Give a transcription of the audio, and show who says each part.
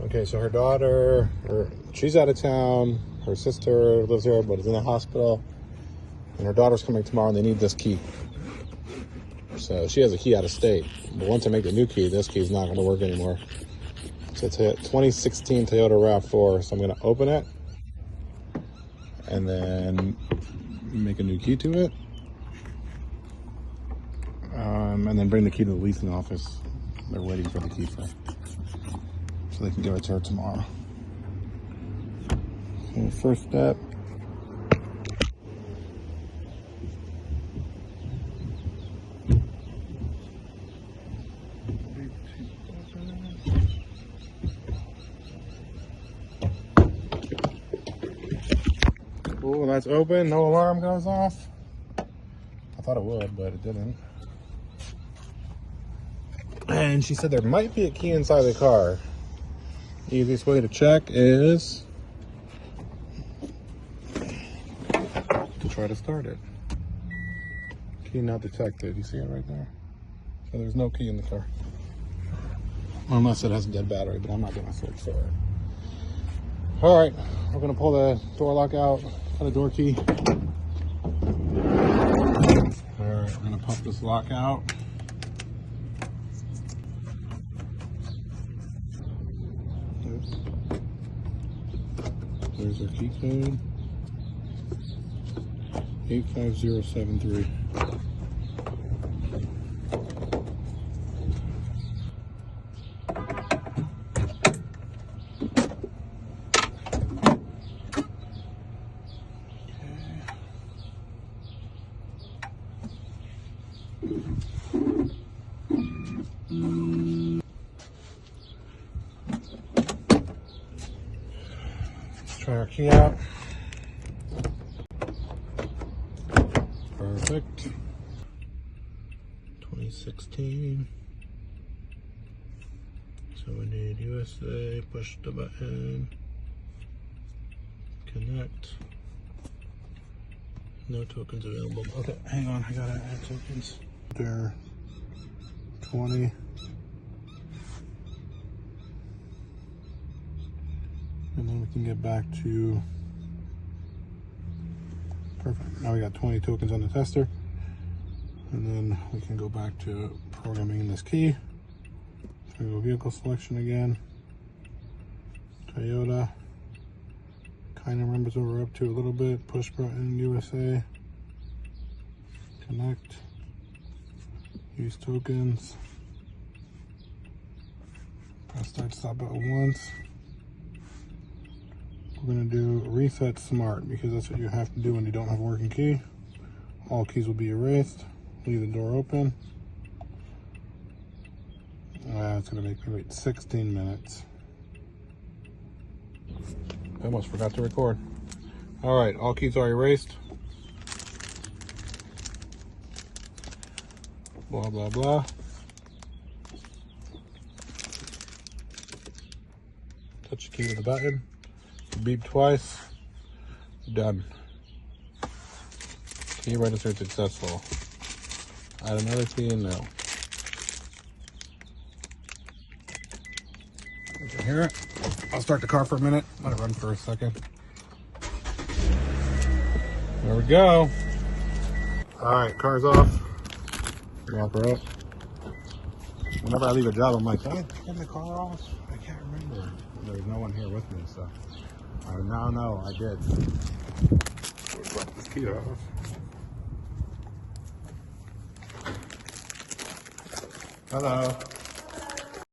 Speaker 1: Okay, so her daughter, she's out of town. Her sister lives here, but is in the hospital. And her daughter's coming tomorrow, and they need this key. So she has a key out of state. But once I make the new key, this key is not going to work anymore. So it's a 2016 Toyota RAV4. So I'm going to open it and then make a new key to it. And then bring the key to the leasing office. They're waiting for the key so they can give it to her tomorrow. So first step. Oh, that's open. No alarm goes off. I thought it would, but it didn't. And she said there might be a key inside the car. Easiest way to check is to try to start it. Key not detected. You see it right there? So there's no key in the car. Unless it has a dead battery, but I'm not gonna search for it. All right, we're gonna pull the door lock out, got a door key. All right, we're gonna pump this lock out. There's our key code, 85073. Try our key out. Perfect. 2016. So we need USA, push the button, connect. No tokens available. Okay, hang on, I gotta add tokens. There, 20. And then we can get back to, perfect. Now we got 20 tokens on the tester. And then we can go back to programming this key. So we go vehicle selection again. Toyota. Kind of remembers what we're up to a little bit. Push button, USA. Connect. Use tokens. Press start stop button once. We're going to do reset smart because that's what you have to do when you don't have a working key. All keys will be erased. Leave the door open. It's going to make me wait 16 minutes. I almost forgot to record. All right, all keys are erased. Blah, blah, blah. Touch the key to the button. Beep twice. Done. Key registered successful. Add another key and no. You can hear it. I'll start the car for a minute. Let it run for a second. There we go. All right, car's off. Lock her up. Whenever I leave a job, I'm like, did I turn the car off? I can't remember. There's no one here with me, so I now know I did. Let's let this key off. Hello.